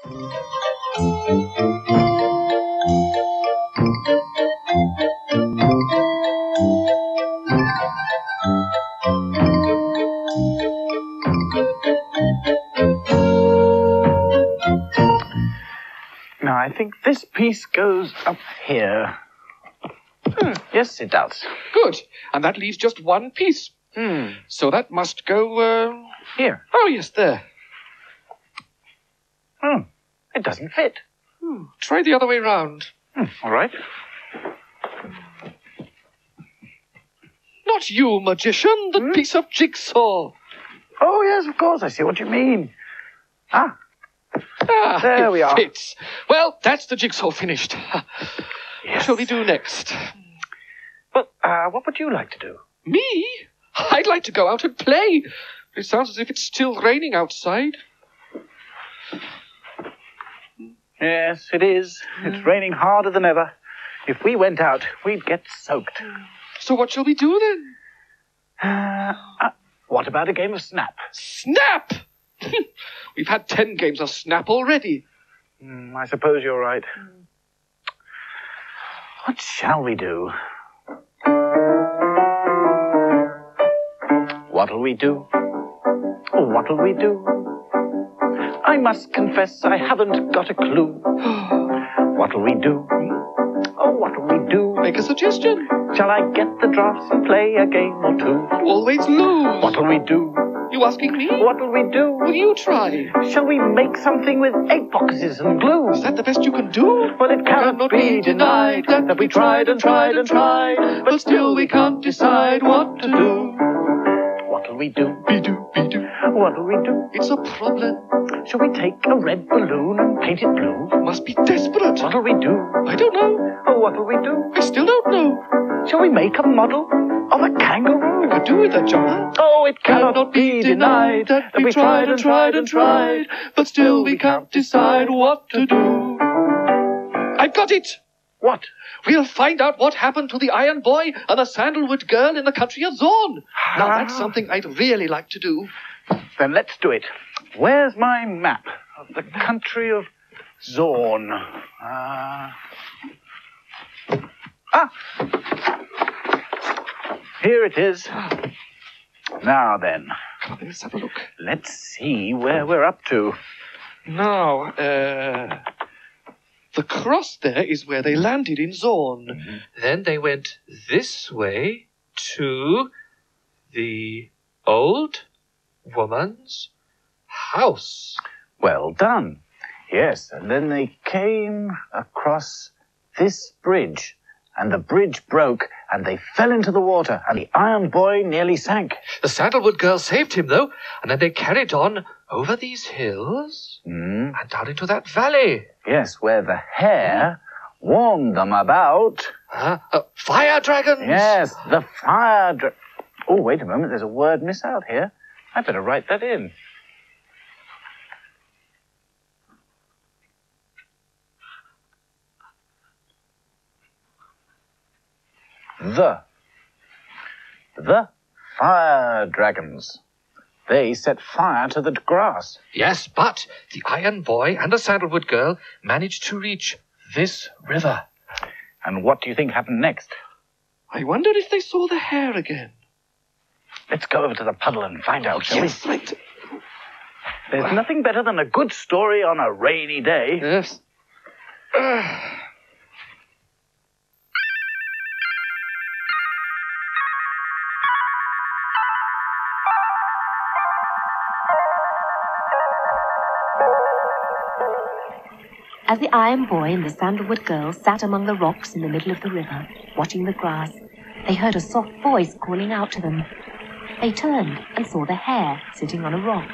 Now, I think this piece goes up here. Yes, it does. Good. And that leaves just one piece. So that must go, Here. Oh, yes, there. It doesn't fit. Try the other way round. All right. Not you, magician, the piece of jigsaw. Oh, yes, of course. I see what you mean. There we are. Fits. Well, that's the jigsaw finished. What shall we do next? Well, what would you like to do? Me? I'd like to go out and play. It sounds as if it's still raining outside. Yes, it is. It's raining harder than ever. If we went out, we'd get soaked. So what shall we do then? What about a game of Snap? Snap! We've had 10 games of Snap already. I suppose you're right. What shall we do? What'll we do? What'll we do? I must confess I haven't got a clue. What'll we do? Oh, what'll we do? Make a suggestion. Shall I get the drafts and play a game or two? Always lose. What'll we do? You asking me? What'll we do? Will you try? Shall we make something with egg boxes and glue? Is that the best you can do? Well, it cannot be denied that we tried and tried and tried, but still we can't decide what to do. What'll we do? Be-do, be-do. What'll we do? It's a problem. Shall we take a red balloon and paint it blue? Must be desperate. What'll we do? I don't know. Oh, what'll we do? I still don't know. Shall we make a model of a kangaroo? Could do with a jumper. Oh, it cannot be denied that we tried and tried and tried, but still we can't decide what to do. I've got it. What? We'll find out what happened to the Iron Boy and the Sandalwood Girl in the country of Zorn. Now, that's something I'd really like to do. Then let's do it. Where's my map of the country of Zorn? Here it is. Now then. Come on, let's have a look. Let's see where we're up to. Now, the cross there is where they landed in Zorn. Then they went this way to the old woman's house. Well done. Yes, and then they came across this bridge, and the bridge broke, and they fell into the water, and the Iron Boy nearly sank. The Sandalwood Girl saved him, though, and then they carried on over these hills and down into that valley. Yes, where the hare warned them about... fire dragons! Yes, the fire Oh, wait a moment, there's a word miss out here. I better write that in. The fire dragons. They set fire to the grass. Yes, but the Iron Boy and the Sandalwood Girl managed to reach this river. And what do you think happened next? I wonder if they saw the hare again. Let's go over to the puddle and find out, shall Yes, we? right. There's nothing better than a good story on a rainy day. Yes. As the Iron Boy and the Sandalwood Girl sat among the rocks in the middle of the river, watching the grass, they heard a soft voice calling out to them. They turned and saw the hare sitting on a rock.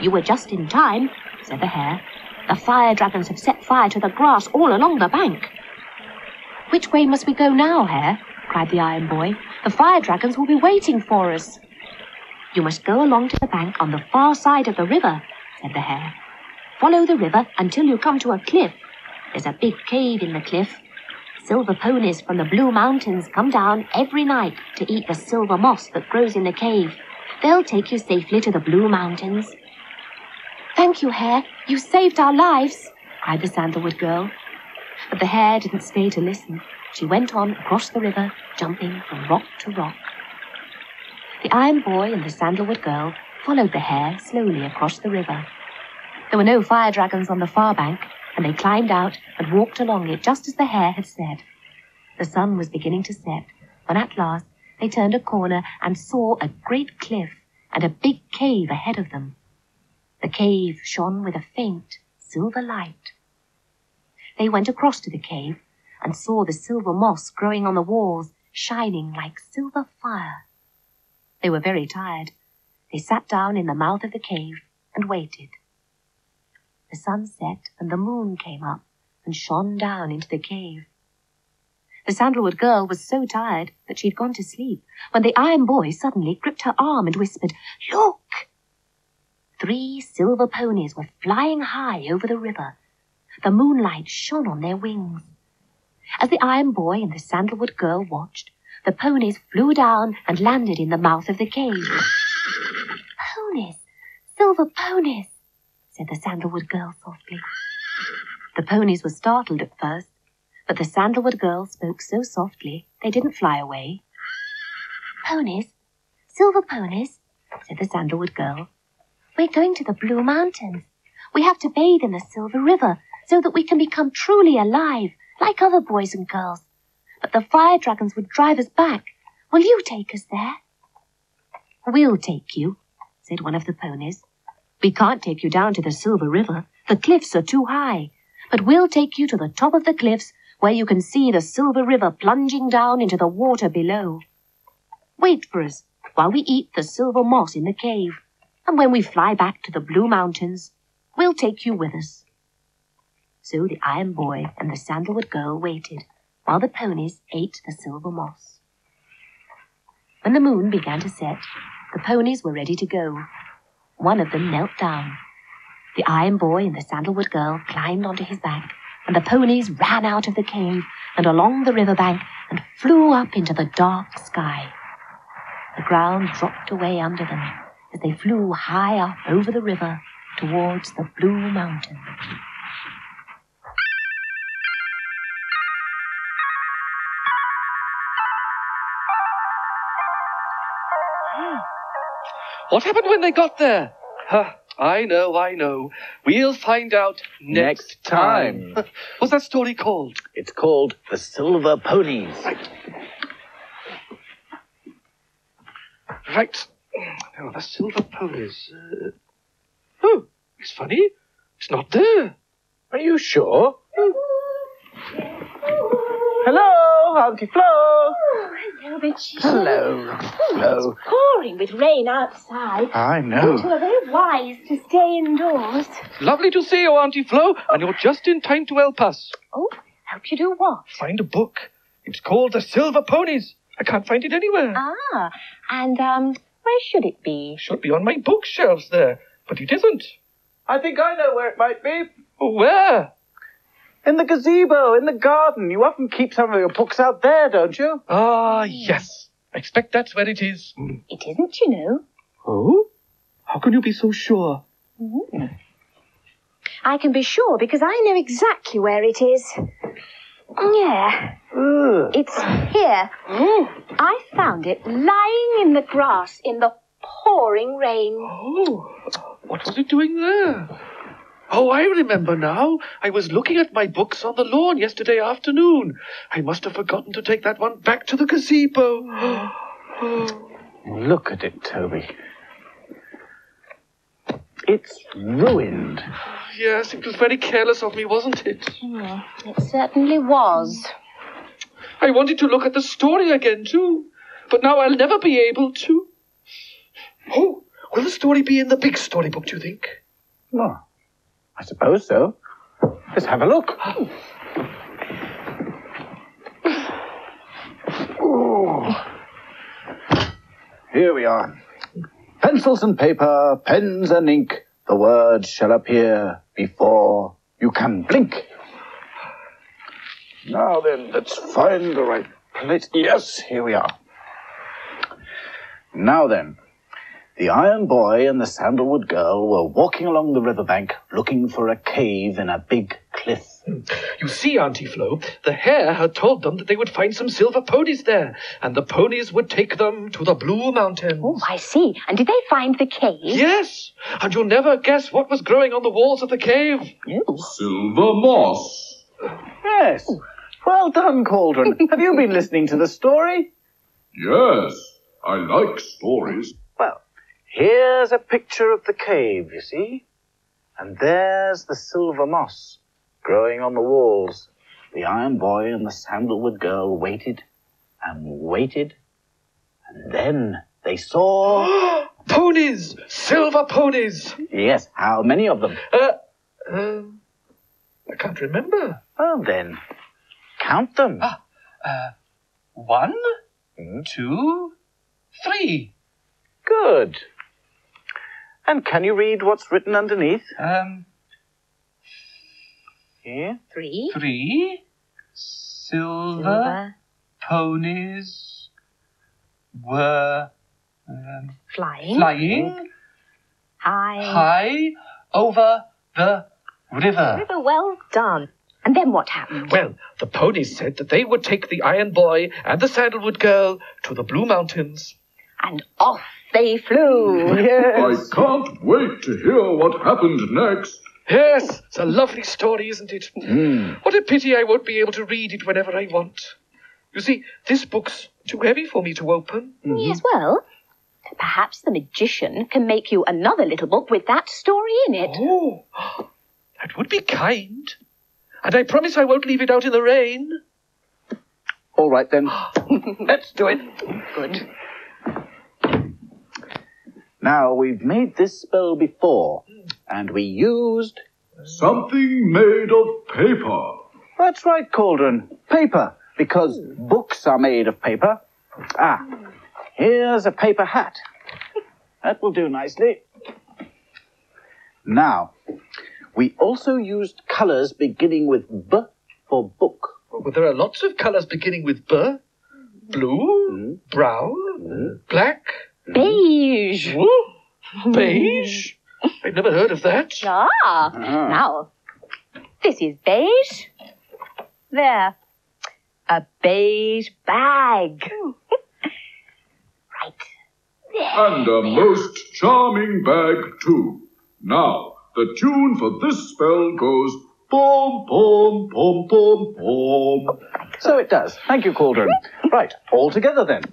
"You were just in time," said the hare. "The fire dragons have set fire to the grass all along the bank." "Which way must we go now, hare?" cried the Iron Boy. "The fire dragons will be waiting for us." "You must go along to the bank on the far side of the river," said the hare. "Follow the river until you come to a cliff. There's a big cave in the cliff. Silver ponies from the Blue Mountains come down every night to eat the silver moss that grows in the cave. They'll take you safely to the Blue Mountains." Thank you, Hare. You saved our lives, cried the Sandalwood Girl. But the Hare didn't stay to listen. She went on across the river, jumping from rock to rock. The Iron Boy and the Sandalwood Girl followed the Hare slowly across the river. There were no fire dragons on the far bank, and they climbed out and walked along it just as the Hare had said. The sun was beginning to set, when at last they turned a corner and saw a great cliff and a big cave ahead of them. The cave shone with a faint silver light. They went across to the cave and saw the silver moss growing on the walls, shining like silver fire. They were very tired. They sat down in the mouth of the cave and waited. The sun set and the moon came up and shone down into the cave. The Sandalwood Girl was so tired that she'd gone to sleep when the Iron Boy suddenly gripped her arm and whispered, "Look!" 3 silver ponies were flying high over the river. The moonlight shone on their wings. As the Iron Boy and the Sandalwood Girl watched, the ponies flew down and landed in the mouth of the cave. "Ponies! Silver ponies!" said the Sandalwood Girl softly. The ponies were startled at first, but the Sandalwood Girl spoke so softly they didn't fly away. "Ponies, silver ponies," said the Sandalwood Girl. "We're going to the Blue Mountains. We have to bathe in the Silver River so that we can become truly alive, like other boys and girls. But the fire dragons would drive us back. Will you take us there?" "We'll take you," said one of the ponies. "We can't take you down to the Silver River. The cliffs are too high. But we'll take you to the top of the cliffs where you can see the Silver River plunging down into the water below. Wait for us while we eat the silver moss in the cave. And when we fly back to the Blue Mountains, we'll take you with us." So the Iron Boy and the Sandalwood Girl waited while the ponies ate the silver moss. When the moon began to set, the ponies were ready to go. One of them knelt down. The Iron Boy and the Sandalwood Girl climbed onto his back, and the ponies ran out of the cave and along the riverbank and flew up into the dark sky. The ground dropped away under them as they flew high up over the river towards the Blue Mountains. What happened when they got there? I know. We'll find out next time. What's that story called? It's called The Silver Ponies. Right. Now, the silver ponies. Oh, it's funny. It's not there. Are you sure? Hello, Auntie Flo. Oh, hello, Richie. Hello. Hello. It's pouring with rain outside. I know. You are very wise to stay indoors. Lovely to see you, Auntie Flo, and you're just in time to help us. Oh, help you do what? Find a book. It's called The Silver Ponies. I can't find it anywhere. Ah, and, where should it be? It should be on my bookshelves there, but it isn't. I think I know where it might be. Where? In the gazebo, in the garden. You often keep some of your books out there, don't you? Ah, yes. I expect that's where it is. It isn't, you know. Oh? How can you be so sure? I can be sure because I know exactly where it is. Yeah. It's here. I found it lying in the grass in the pouring rain. Oh, what was it doing there? Oh, I remember now. I was looking at my books on the lawn yesterday afternoon. I must have forgotten to take that one back to the gazebo. Look at it, Toby. It's ruined. Yes, it was very careless of me, wasn't it? It certainly was. I wanted to look at the story again, too. But now I'll never be able to. Oh, will the story be in the big storybook, do you think? Well, I suppose so. Let's have a look. Here we are. Pencils and paper, pens and ink, the words shall appear before you can blink. Now then, let's find the right place. Yes, here we are. Now then, The Iron Boy and the Sandalwood Girl were walking along the riverbank looking for a cave in a big cliff. You see, Auntie Flo, the hare had told them that they would find some silver ponies there, and the ponies would take them to the Blue Mountains. Oh, I see. And did they find the cave? Yes, and you'll never guess what was growing on the walls of the cave. Silver moss. Yes. Well done, Cauldron. Have you been listening to the story? Yes, I like stories. Well, here's a picture of the cave, you see? And there's the silver moss growing on the walls. The Iron Boy and the Sandalwood Girl waited and waited, and then they saw... Ponies! Silver ponies! Yes, how many of them? I can't remember. Well then, count them. 1, 2, 3. Good. And can you read what's written underneath? Here? 3. 3 silver ponies were flying high over the river. Well done. And then what happened? Well, the ponies said that they would take the Iron Boy and the Sandalwood Girl to the Blue Mountains. And off they flew. I can't wait to hear what happened next. Yes, it's a lovely story, isn't it? What a pity I won't be able to read it whenever I want. You see, this book's too heavy for me to open. Yes, well, perhaps the magician can make you another little book with that story in it. Oh, that would be kind. And I promise I won't leave it out in the rain. All right then. Let's do it. Good. Now, we've made this spell before, and we used... Something made of paper. That's right, Cauldron. Paper, because books are made of paper. Ah, here's a paper hat. That will do nicely. Now, we also used colours beginning with B for book. Well, there are lots of colours beginning with B. Blue, brown, black... Beige. Beige? I've never heard of that. Now, this is beige. There. A beige bag. Right. There. And a most charming bag, too. Now, the tune for this spell goes... Pom, pom, pom, pom, pom. So it does. Thank you, Cauldron. Right, all together then.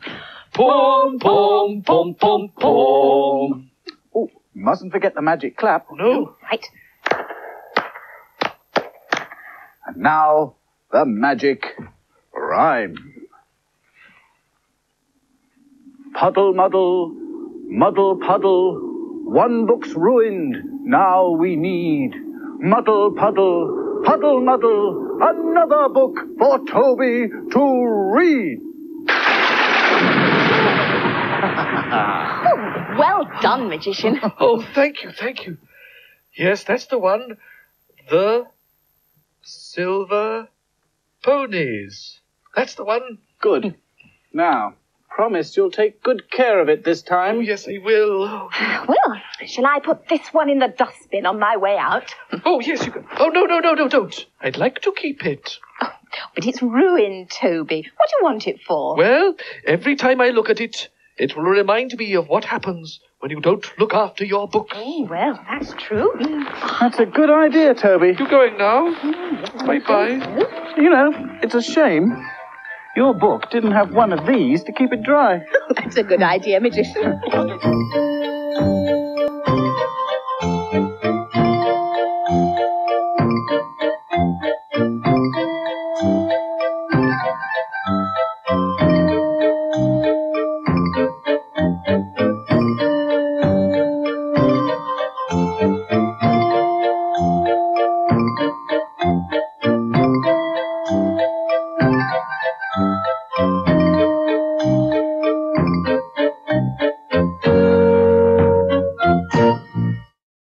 Pom, pom, pom, pom, pom. Oh, mustn't forget the magic clap. No. Right. And now, the magic rhyme. Puddle, muddle, muddle, puddle. One book's ruined, now we need. Muddle, puddle, puddle, muddle. Another book for Toby to read. Oh, well done, magician. Oh, thank you, thank you. Yes, that's the one. The silver ponies. That's the one. Good. Now, promise you'll take good care of it this time. Oh, yes, I will. Well, shall I put this one in the dustbin on my way out? Oh, yes, you can. Oh, no, don't. I'd like to keep it. Oh, but it's ruined, Toby. What do you want it for? Well, every time I look at it, it will remind me of what happens when you don't look after your books. Oh, well, that's true. That's a good idea, Toby. You going now? Bye-bye. You know, it's a shame. Your book didn't have one of these to keep it dry. That's a good idea, magician.